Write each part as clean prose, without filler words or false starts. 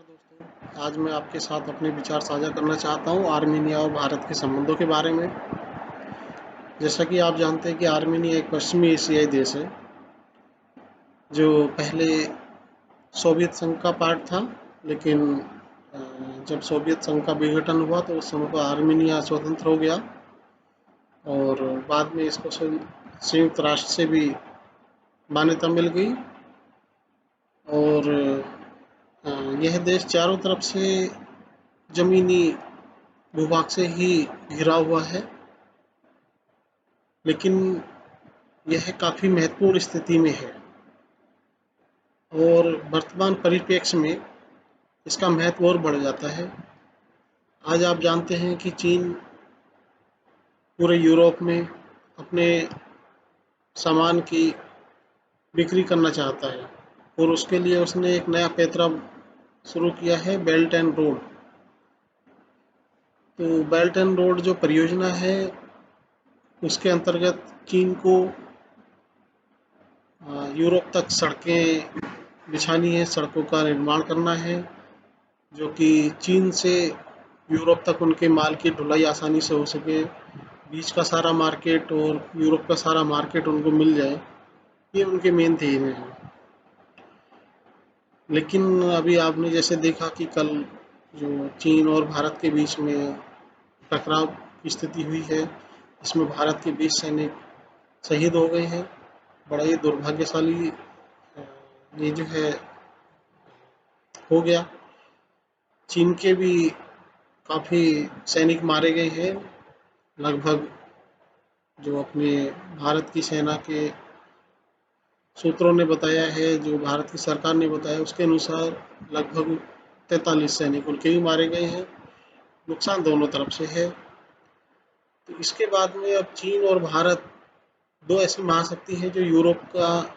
दोस्तों, आज मैं आपके साथ अपने विचार साझा करना चाहता हूँ आर्मीनिया और भारत के संबंधों के बारे में। जैसा कि आप जानते हैं कि आर्मीनिया एक पश्चिमी एशियाई देश है जो पहले सोवियत संघ का पार्ट था, लेकिन जब सोवियत संघ का विघटन हुआ तो उस समय पर आर्मीनिया स्वतंत्र हो गया और बाद में इसको संयुक्त राष्ट्र से भी मान्यता मिल गई। और अ, यह देश चारों तरफ से जमीनी भूभाग से ही घिरा हुआ है, लेकिन यह काफ़ी महत्वपूर्ण स्थिति में है और वर्तमान परिप्रेक्ष्य में इसका महत्व और बढ़ जाता है। आज आप जानते हैं कि चीन पूरे यूरोप में अपने सामान की बिक्री करना चाहता है और उसके लिए उसने एक नया पैतरा शुरू किया है, बेल्ट एंड रोड। तो बेल्ट एंड रोड जो परियोजना है उसके अंतर्गत चीन को यूरोप तक सड़कें बिछानी है, सड़कों का निर्माण करना है, जो कि चीन से यूरोप तक उनके माल की ढुलाई आसानी से हो सके, बीच का सारा मार्केट और यूरोप का सारा मार्केट उनको मिल जाए। ये उनके मेन थीम है। लेकिन अभी आपने जैसे देखा कि कल जो चीन और भारत के बीच में टकराव की स्थिति हुई है, इसमें भारत के 20 सैनिक शहीद हो गए हैं। बड़ा ही दुर्भाग्यशाली ये जो है हो गया। चीन के भी काफ़ी सैनिक मारे गए हैं। लगभग जो अपने भारत की सेना के सूत्रों ने बताया है, जो भारत की सरकार ने बताया, उसके अनुसार लगभग 43 सैनिक उनके भी मारे गए हैं। नुकसान दोनों तरफ से है। तो इसके बाद में अब चीन और भारत दो ऐसी महाशक्ति है जो यूरोप का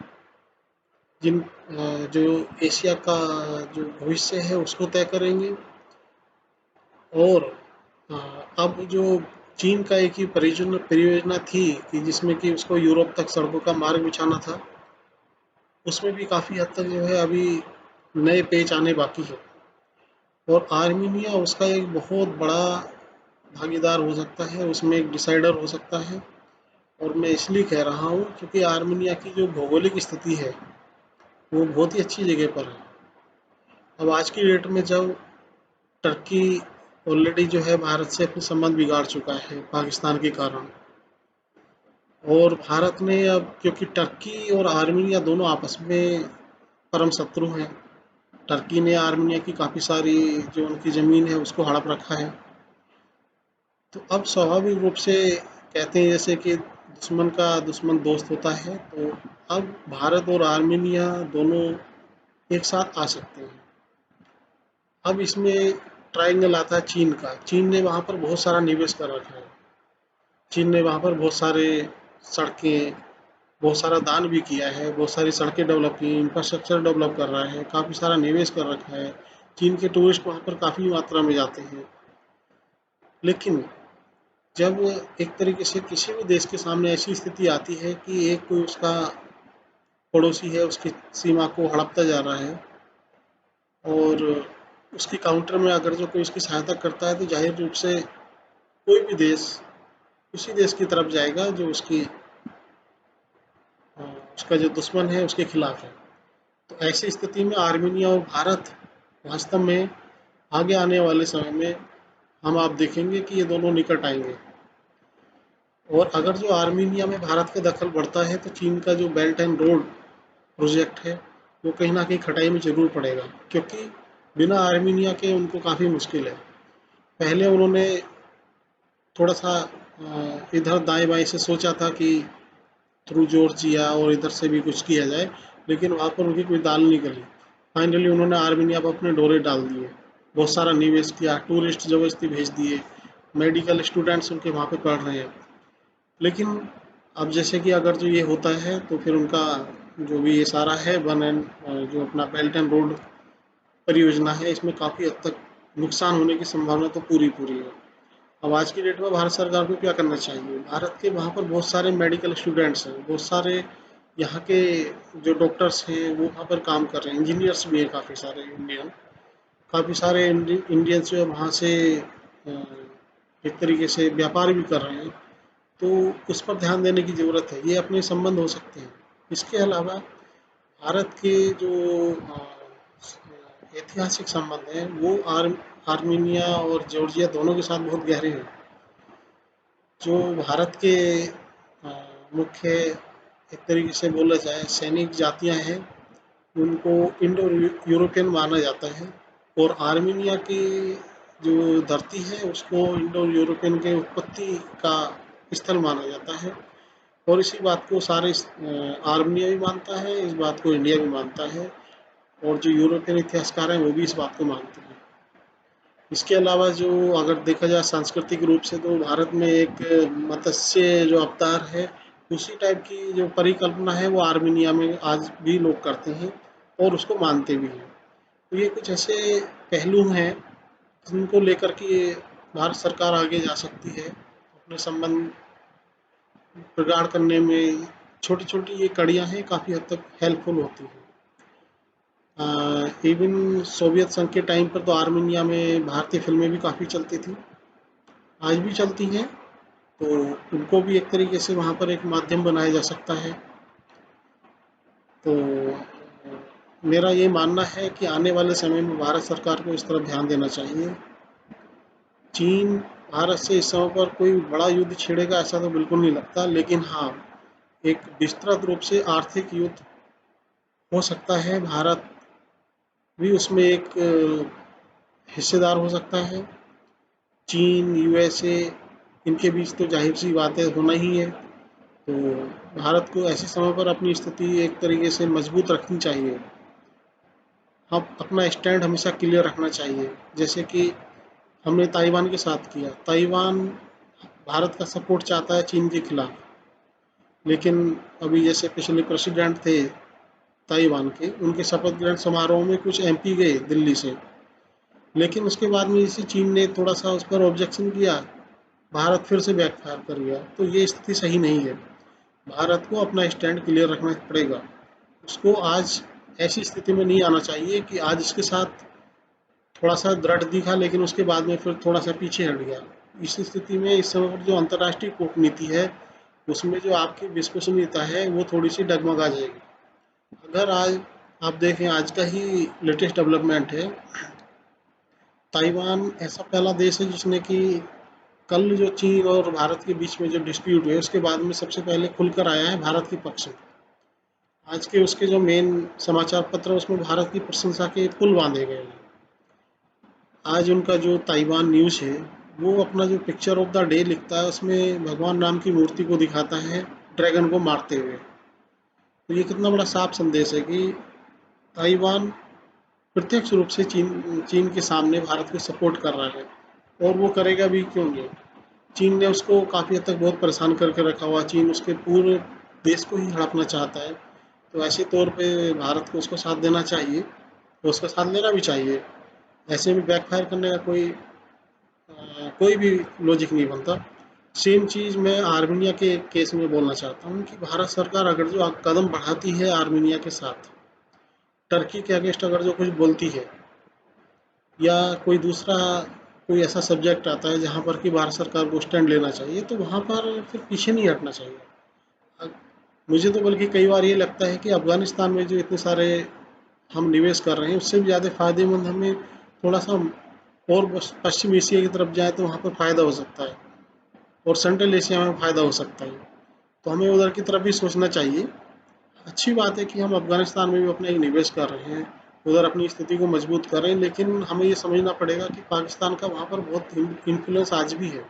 जो एशिया का जो भविष्य है उसको तय करेंगे। और अब जो चीन का एक ही परियोजना थी कि जिसमें कि उसको यूरोप तक सड़कों का मार्ग बिछाना था, उसमें भी काफ़ी हद तक जो है अभी नए पेच आने बाकी है और आर्मीनिया उसका एक बहुत बड़ा भागीदार हो सकता है, उसमें एक डिसाइडर हो सकता है। और मैं इसलिए कह रहा हूँ क्योंकि आर्मीनिया की जो भौगोलिक स्थिति है वो बहुत ही अच्छी जगह पर है। अब आज की डेट में जब टर्की ऑलरेडी जो है भारत से अपने संबंध बिगाड़ चुका है पाकिस्तान के कारण, और भारत ने अब क्योंकि टर्की और आर्मीनिया दोनों आपस में परम शत्रु हैं, टर्की ने आर्मीनिया की काफ़ी सारी जो उनकी ज़मीन है उसको हड़प रखा है। तो अब स्वाभाविक रूप से कहते हैं जैसे कि दुश्मन का दुश्मन दोस्त होता है, तो अब भारत और आर्मीनिया दोनों एक साथ आ सकते हैं। अब इसमें ट्रायंगल आता है चीन का। चीन ने वहाँ पर बहुत सारा निवेश कर रखा है। चीन ने वहाँ पर बहुत सारे सड़कें, बहुत सारा दान भी किया है, बहुत सारी सड़कें डेवलप की, इंफ्रास्ट्रक्चर डेवलप कर रहा है, काफ़ी सारा निवेश कर रखा है। चीन के टूरिस्ट वहाँ पर काफ़ी मात्रा में जाते हैं। लेकिन जब एक तरीके से किसी भी देश के सामने ऐसी स्थिति आती है कि एक कोई उसका पड़ोसी है उसकी सीमा को हड़पता जा रहा है और उसके काउंटर में अगर जो कोई उसकी सहायता करता है, तो जाहिर रूप से कोई भी देश उसी देश की तरफ जाएगा जो उसका जो दुश्मन है उसके खिलाफ है। तो ऐसी स्थिति में आर्मीनिया और भारत वास्तव में आगे आने वाले समय में हम आप देखेंगे कि ये दोनों निकट आएंगे। और अगर जो आर्मीनिया में भारत का दखल बढ़ता है तो चीन का जो बेल्ट एंड रोड प्रोजेक्ट है वो कहीं ना कहीं खटाई में ज़रूर पड़ेगा, क्योंकि बिना आर्मीनिया के उनको काफ़ी मुश्किल है। पहले उन्होंने थोड़ा सा इधर दाएं बाएं से सोचा था कि थ्रू जॉर्जिया और इधर से भी कुछ किया जाए, लेकिन वहाँ पर उनकी कोई दाल नहीं गली। फाइनली उन्होंने आर्मीनिया पर अपने डोरे डाल दिए, बहुत सारा निवेश किया, टूरिस्ट जबरदस्ती भेज दिए, मेडिकल स्टूडेंट्स उनके वहाँ पे पढ़ रहे हैं। लेकिन अब जैसे कि अगर जो ये होता है तो फिर उनका जो भी ये सारा है वन एंड जो अपना बेल्ट एंड रोड परियोजना है, इसमें काफ़ी हद तक नुकसान होने की संभावना तो पूरी पूरी है। अब आज की डेट में भारत सरकार को क्या करना चाहिए? भारत के वहाँ पर बहुत सारे मेडिकल स्टूडेंट्स हैं, बहुत सारे यहाँ के जो डॉक्टर्स हैं वो वहाँ पर काम कर रहे हैं, इंजीनियर्स भी हैं काफ़ी सारे इंडियन। काफ़ी सारे इंडियंस जो है वहाँ से एक तरीके से व्यापार भी कर रहे हैं, तो उस पर ध्यान देने की ज़रूरत है। ये अपने संबंध हो सकते हैं। इसके अलावा भारत के जो ऐतिहासिक संबंध हैं वो आर्मीनिया और जॉर्जिया दोनों के साथ बहुत गहरे हैं। जो भारत के मुख्य एक तरीके से बोला जाए सैनिक जातियां हैं, उनको इंडो यूरोपियन माना जाता है, और आर्मीनिया की जो धरती है उसको इंडो यूरोपियन के उत्पत्ति का स्थल माना जाता है। और इसी बात को सारे आर्मीनिया भी मानता है, इस बात को इंडिया भी मानता है, और जो यूरोपियन इतिहासकार हैं वो भी इस बात को मानते हैं। इसके अलावा जो अगर देखा जाए सांस्कृतिक रूप से, तो भारत में एक मत्स्य जो अवतार है, उसी टाइप की जो परिकल्पना है वो आर्मीनिया में आज भी लोग करते हैं और उसको मानते भी हैं। तो ये कुछ ऐसे पहलू हैं जिनको लेकर के भारत सरकार आगे जा सकती है अपने संबंध प्रगाढ़ करने में। छोटी छोटी ये कड़ियाँ हैं, काफ़ी हद तक हेल्पफुल होती हैं। इवन सोवियत संघ के टाइम पर तो आर्मीनिया में भारतीय फिल्में भी काफ़ी चलती थी, आज भी चलती हैं, तो उनको भी एक तरीके से वहाँ पर एक माध्यम बनाया जा सकता है। तो मेरा ये मानना है कि आने वाले समय में भारत सरकार को इस तरफ ध्यान देना चाहिए। चीन भारत से इस समय पर कोई बड़ा युद्ध छेड़ेगा ऐसा तो बिल्कुल नहीं लगता, लेकिन हाँ, एक विस्तृत रूप से आर्थिक युद्ध हो सकता है। भारत भी उसमें एक हिस्सेदार हो सकता है। चीन, यूएसए, इनके बीच तो जाहिर सी बात है होना ही है। तो भारत को ऐसे समय पर अपनी स्थिति एक तरीके से मजबूत रखनी चाहिए। हम अपना स्टैंड हमेशा क्लियर रखना चाहिए, जैसे कि हमने ताइवान के साथ किया। ताइवान भारत का सपोर्ट चाहता है चीन के खिलाफ, लेकिन अभी जैसे पिछले प्रेसिडेंट थे ताइवान के, उनके शपथ ग्रहण समारोह में कुछ एमपी गए दिल्ली से, लेकिन उसके बाद में जैसे चीन ने थोड़ा सा उस पर ऑब्जेक्शन किया, भारत फिर से बैकफायर कर गया। तो ये स्थिति सही नहीं है। भारत को अपना स्टैंड क्लियर रखना पड़ेगा। उसको आज ऐसी स्थिति में नहीं आना चाहिए कि आज इसके साथ थोड़ा सा दृढ़ दिखा, लेकिन उसके बाद में फिर थोड़ा सा पीछे हट गया। इस स्थिति में इस समय पर जो अंतर्राष्ट्रीय कूटनीति है, उसमें जो आपकी विश्वसनीयता है वो थोड़ी सी डगमगा जाएगी। अगर आज आप देखें, आज का ही लेटेस्ट डेवलपमेंट है, ताइवान ऐसा पहला देश है जिसने कि कल जो चीन और भारत के बीच में जो डिस्प्यूट हुए उसके बाद में सबसे पहले खुलकर आया है भारत के पक्ष में। आज के उसके जो मेन समाचार पत्र है उसमें भारत की प्रशंसा के पुल बांधे गए हैं। आज उनका जो ताइवान न्यूज़ है वो अपना जो पिक्चर ऑफ द डे लिखता है उसमें भगवान राम की मूर्ति को दिखाता है ड्रैगन को मारते हुए। तो ये कितना बड़ा साफ संदेश है कि ताइवान प्रत्यक्ष रूप से चीन चीन के सामने भारत को सपोर्ट कर रहा है, और वो करेगा भी क्यों नहीं। चीन ने उसको काफ़ी हद तक बहुत परेशान करके रखा हुआ। चीन उसके पूरे देश को ही हड़पना चाहता है। तो ऐसे तौर पे भारत को उसको साथ देना चाहिए, तो उसका साथ लेना भी चाहिए। ऐसे में बैकफायर करने का कोई भी लॉजिक नहीं बनता। सेम चीज़ मैं आर्मीनिया के केस में बोलना चाहता हूँ कि भारत सरकार अगर जो कदम बढ़ाती है आर्मीनिया के साथ, टर्की के अगेंस्ट अगर जो कुछ बोलती है, या कोई दूसरा कोई ऐसा सब्जेक्ट आता है जहाँ पर कि भारत सरकार को स्टैंड लेना चाहिए, तो वहाँ पर फिर पीछे नहीं हटना चाहिए। अ, मुझे तो बल्कि कई बार ये लगता है कि अफ़गानिस्तान में जो इतने सारे हम निवेश कर रहे हैं, उससे भी ज़्यादा फ़ायदेमंद हमें थोड़ा सा और पश्चिम एशिया की तरफ जाए तो वहाँ पर फ़ायदा हो सकता है, और सेंट्रल एशिया में फ़ायदा हो सकता है। तो हमें उधर की तरफ भी सोचना चाहिए। अच्छी बात है कि हम अफ़गानिस्तान में भी अपना एक निवेश कर रहे हैं, उधर अपनी स्थिति को मजबूत कर रहे हैं, लेकिन हमें ये समझना पड़ेगा कि पाकिस्तान का वहाँ पर बहुत इन्फ्लुएंस आज भी है,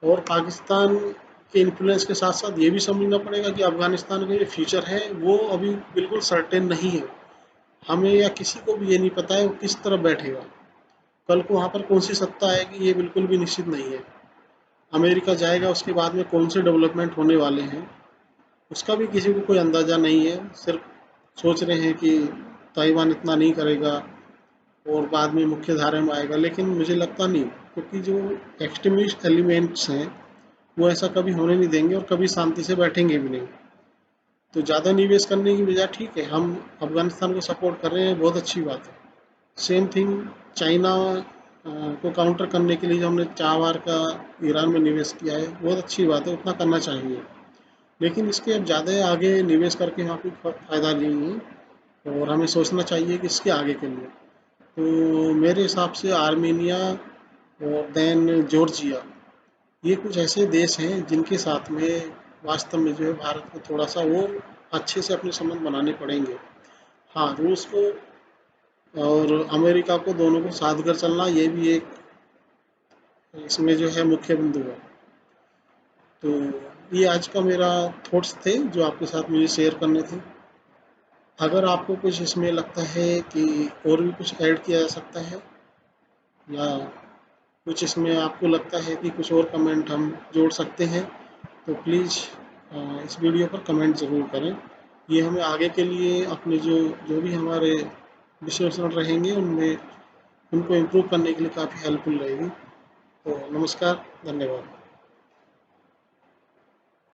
और पाकिस्तान के इन्फ्लुएंस के साथ साथ ये भी समझना पड़ेगा कि अफ़गानिस्तान का जो फ्यूचर है वो अभी बिल्कुल सर्टेन नहीं है। हमें या किसी को भी ये नहीं पता है वो किस तरफ बैठेगा, कल को वहाँ पर कौन सी सत्ता आएगी ये बिल्कुल भी निश्चित नहीं है। अमेरिका जाएगा, उसके बाद में कौन से डेवलपमेंट होने वाले हैं उसका भी किसी को कोई अंदाज़ा नहीं है। सिर्फ सोच रहे हैं कि ताइवान इतना नहीं करेगा और बाद में मुख्य धारा में आएगा, लेकिन मुझे लगता नहीं, क्योंकि जो एक्सट्रीमिस्ट एलिमेंट्स हैं वो ऐसा कभी होने नहीं देंगे और कभी शांति से बैठेंगे भी नहीं। तो ज़्यादा निवेश करने की बजाय ठीक है हम अफगानिस्तान को सपोर्ट कर रहे हैं, बहुत अच्छी बात है। सेम थिंग चाइना को काउंटर करने के लिए जो हमने 4 बार का ईरान में निवेश किया है, बहुत अच्छी बात है, उतना करना चाहिए। लेकिन इसके अब ज़्यादा आगे निवेश करके वहाँ कोई फ़ायदा नहीं है और हमें सोचना चाहिए कि इसके आगे के लिए। तो मेरे हिसाब से आर्मेनिया और देन जॉर्जिया, ये कुछ ऐसे देश हैं जिनके साथ में वास्तव में जो है भारत को थोड़ा सा और अच्छे से अपने संबंध बनाने पड़ेंगे। हाँ, रूस को और अमेरिका को दोनों को साथ कर चलना, ये भी एक इसमें जो है मुख्य बिंदु है। तो ये आज का मेरा थॉट्स थे जो आपके साथ मुझे शेयर करने थे। अगर आपको कुछ इसमें लगता है कि और भी कुछ ऐड किया जा सकता है, या कुछ इसमें आपको लगता है कि कुछ और कमेंट हम जोड़ सकते हैं, तो प्लीज़ इस वीडियो पर कमेंट ज़रूर करें। ये हमें आगे के लिए अपने जो जो भी हमारे विश्लेषण रहेंगे उनमें उनको इम्प्रूव करने के लिए काफ़ी हेल्पफुल रहेगी। तो नमस्कार, धन्यवाद।